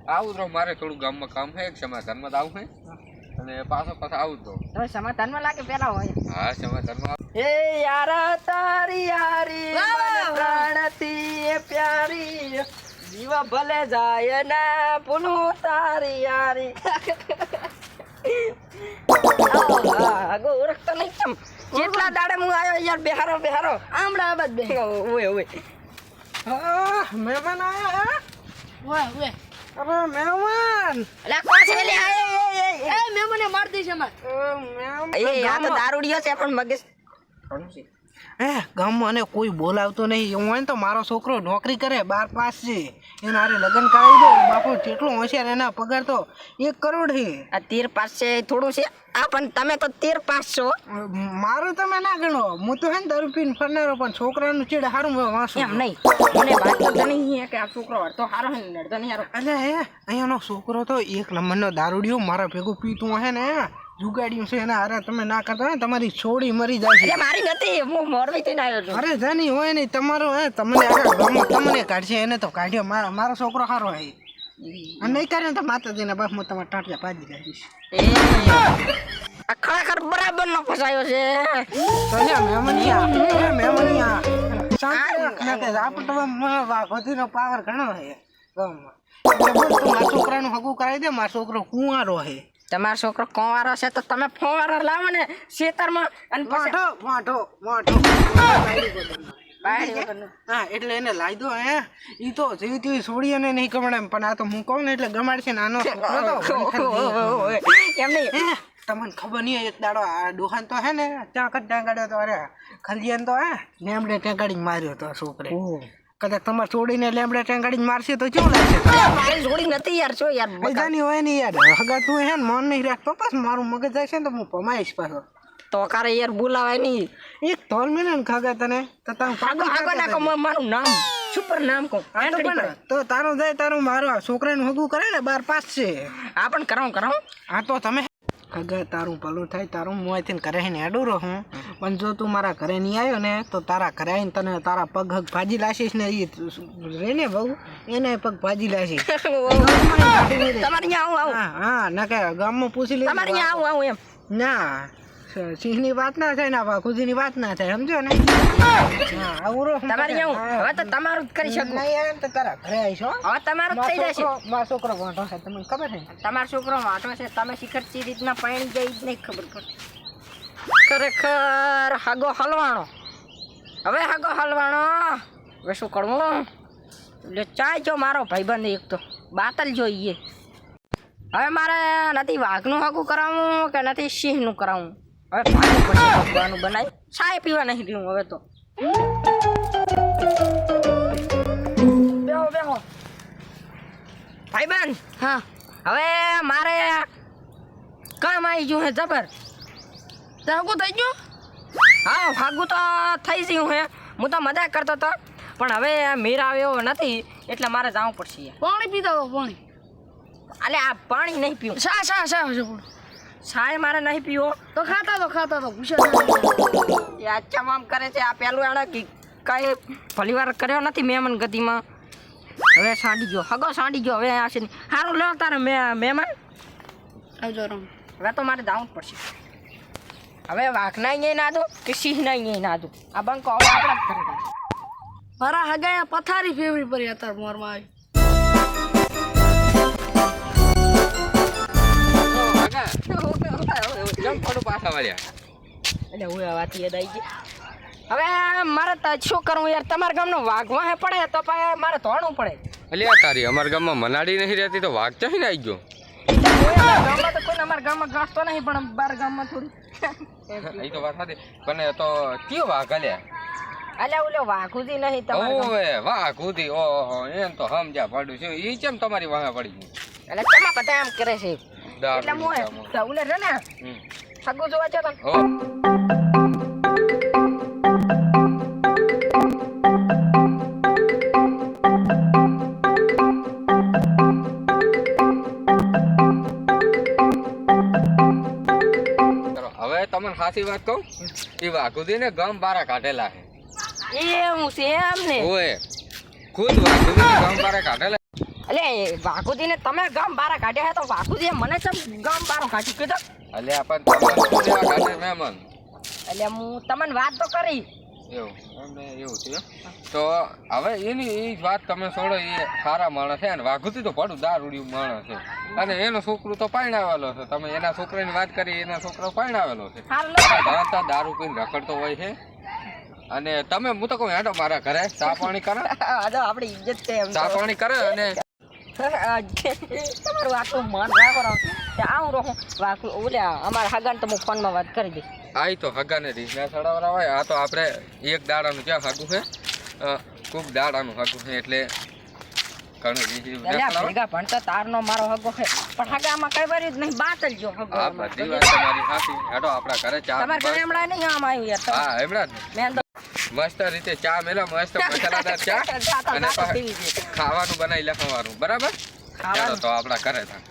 આવું તો મારે થોડું ગામમાં કામ છે, એક સમાધાનમાં આવું છે અને પાછો આવું તો હવે સમાધાનમાં લાગે પેલા હોય. હા સમાધાનમાં. એ યાર તારી યારી મને પ્રાણથી પ્યારી, જીવ ભલે જાય ના ભૂલું તારી યારી. આગો ઓળખતો નહીં કેમ? કેટલા દાડે હું આવ્યો યાર. બેહારો આમડા આબાદ બે. ઓય મહેમાન આયા. ઓય અરે મહેમાન. અલા કોણ છે લે? એ મહેમાને માર દે છે માર. એ આ તો દારૂડિયો છે પણ મગજ કોણ છે? ગામમાં અને કોઈ બોલાવતો નહીં. એવું હોય ને તો મારો છોકરો નોકરી કરે, 12 પાસ છે, એના હારે લગ્ન કરાવી દો. બાપુ જેટલો હોશિયાર, એના પગાર તો 1 કરોડ છે. આ 13 પાસ છે થોડું છે આ, પણ તમે તો 13 પાસ છો. મારું તમે ના ગણો. હું તો હે ને દારૂ પીને ફરનારો, પણ છોકરાનું ચીડ હારું વાંચું. એમ નહીં, મને વાત તો નહીં કે આ છોકરો અડધો હારો હે ને અડધો નહીં હારો. એટલે અહીંયાનો છોકરો તો 1 નંબરનો દારૂડિયો, મારા ભેગું પીતું હે ને જુગાડ્યું છે. એના હારે તમે ના કરતા હોય તમારી છોડી મરી જાય છે. મારી નથી, હું મોરબી થઈને આવ્યો છું. અરે જાની હોય નહીં તમારું. તમને આગળ ગામમાં તમને કાઢશે, એને તો કાઢ્યો. મારો છોકરો સારો હે. અને નહીં કરે તો માતાજીના બાપ હું તમારા ટાંટિયા પાજી કાઢીશ. આ ખરેખર બરાબર નો ફસાયો છે. વધીનો પાવર ઘણો છે ગામમાં. મારા છોકરાનું હગું કરાવી દે. મારો છોકરો કુંવારો છે. તમારો છોકરો કોવારો છે તો તમે ફોવારો લાવો ને ખેતરમાં અને હા એટલે એને લાવી દો. ઈ તો જેવી છોડી અને નહીં ગમડે, પણ આ તો હું કહું ને એટલે ગમાડશે. નાનો એમ નહીં, તમને ખબર નહીં. એક દાડો આ દુકાન તો હે ને ત્યાં ટાંગાડ્યો તો. અરે ખલિયાન તો લેમડે ટાંગાડીને માર્યો તો છોકરે. કદાચ તમારે છોડીને લેમડે ટાંગાડીને મારશે તો કેવું લાગશે? મારી છોડી નથી યાર. શું યાર બધાની હોય ને યાર. હગા તું હે ને મન નહીં રાખતો, પાછું મારું મગજ જાય છે ને તો હું પમાઈશ પાછો. તો કારે યાર બોલાવાય નહીં. એક તોલ મિલે ને ખાગા તને તો તારું આગળ નાખો. મારું નામ સુપર નામ કહું તો તારું જાય તારું. મારું છોકરાનું હગું કરે ને 12 પાસ છે. આ પણ કરાવું. હા તો તમે અગર તારું ભલું થાય, તારું હું અહીંથી ઘરે ને એડું રહું. પણ જો તું મારા ઘરે નહીં આવ્યો ને તો તારા ઘરે આવીને તને તારા પગ હગ ભાજી લાશીશ ને. એ રે ને બહુ એને પગ ભાજી લાશીશ. તમારે ત્યાં આવું. હા ના કે ગામમાં પૂછી લે. તમારે ત્યાં આવું એમ ના. સિંહની વાત ના થાય ને ખુદીની વાત ના થાય, સમજો ને. હા આવું રહો તમારે ત્યાં. હવે તો તમારું જ કરી શકું. નહીં તો તારા ઘરે આવીશો. હવે તમારું જ થઈ જશે. મારો છોકરો વાંઢો છે, તમને ખબર છે? તમારો છોકરો વાંઢો છે. તમે શિખર ચી રીતના પાણી જાય જ નહીં ખબર પડતી. ખરેખર હાગો હલવાણો. હવે શું કરવું? એટલે ચાય જો મારો ભાઈબંધ એક તો બાતલ જોઈએ. હવે મારે નથી વાઘનું હાગું કરાવવું કે નથી સિંહનું કરાવવું. હવે પાણી બનાવી ચાય પીવા નહીં પીવું હવે તો. બેહો ભાઈબંધ. હા હવે મારે કામ આવી ગયું હે જબર. હાગું થઈ ગયું? હા હાગું તો થઈ ગયું હે. હું તો મજાક કરતો હતો, પણ હવે મેર આવ્યો નથી એટલે મારે જવું પડશે. પાણી પીતા તો પાણી. અલે આ પાણી નહીં પીવું. છાય મારે નહીં પીવો. તો ખાતા તો પૂછ્યા. એ આચા આમ કરે છે. આ પેલું એને કઈ ભલી વાર કર્યો નથી મહેમાન ગતિમાં. હવે સાંડી ગયો હવે આ છે સારું લો તારે મહેમાન આવજો રમ. હવે તો મારે જવું જ પડશે. હવે વાઘના અહીંયા ના દો કે સિંહના અહીંયા ના દો. આ બંકો હવે આપણા જ કરે. મારા હગાયા પથારી ફેવરી પડી અત્યારે મોરમાં આવી. હવે મારે શું કરવું યાર? તમારા ગામનો વાઘ વાહે પડે તો મારે ધોણવું પડે. અલ્યા તારી અમારા ગામમાં મનાડી નહીં રહેતી તો વાઘ ચાહીને આવી ગયો. ગામમાં તો કોઈ અમારા ગામમાં ઘાસ તો નહીં, પણ બાર ગામમાં થોડી. એ તો વાત હતી, પણ તો કયો વાઘ અલ્યા? અલ્યા ઓલો વાઘુજી નહીં તમારે? ઓએ વાઘુજી. ઓહો એમ તો સમજ્યા પડ્યું છે. ઈ કેમ તમારી વાહે પડી ગઈ? એટલે ચમા બધા એમ કરે છે એટલે હું ઓલે રે ને સગું જોવા છે તને. હવે તમને સાચી વાત કહું, એ વાઘુજી ને ગામ બારા કાઢેલા છે. એવું છે એમ ને? ઓએ ખુદ વાઘુજી ગામ બારા કાઢેલા. એટલે વાઘુજીને તમે ગામ બારા કાઢ્યા હે તો વાઘુજીએ મને ચમ ગામ બારો કાઢ્યું કીધું. અલ્યા પણ તમારે શું લેવા કાઢે મહેમાન એટલે હું તમને વાત તો કરી. એવું એમને એવું થયું તો હવે એની એ જ વાત તમે છોડો. એ સારા માણસ છે ને વાઘુથી તો પડું દારૂડિયું માણસ છે અને એનો છોકરો તો પરણાવેલો છે. તમે એના છોકરાની વાત કરી, એના છોકરો પરણાવેલો છે. હારું લો. ધરાતા દારૂ પીને રખડતો હોય છે. અને તમે હું તો કહું હેડો મારા ઘરે ચા પાણી કરે, આ તો આપણી ઇજ્જત છે એમ ચા પાણી કરે અને તમારું આટલું મન રાખો રહો આવું રહું વાઘુ ઓલે અમારા હગાને તો હું ફોનમાં વાત કરી દઈશ. આ તો હગાને રીસના ચડાવરા હોય. આ તો આપણે એક દાડાનું ક્યાં હાગું છે, ખૂબ દાડાનું હાગું છે એટલે ઘણું રીસી એટલે ભેગા ભણતા તારનો મારો હગો છે પણ હગામાં કઈ વાર જ નહીં બાતલ જો હગો. આ બધી વાત તમારી સાચી. હેડો આપણા ઘરે ચા તમારે ઘરે હમણાં નહીં આમ આવ્યું યાર. હા હમણાં જ મેં તો મસ્ત રીતે ચા મેલા, મસ્ત મસાલાદાર ચા અને જાતા પીવી છે. ખાવાનું બનાવી લખવાનું બરાબર. ખાવાનું. ચાલો તો આપણા ઘરે થાય.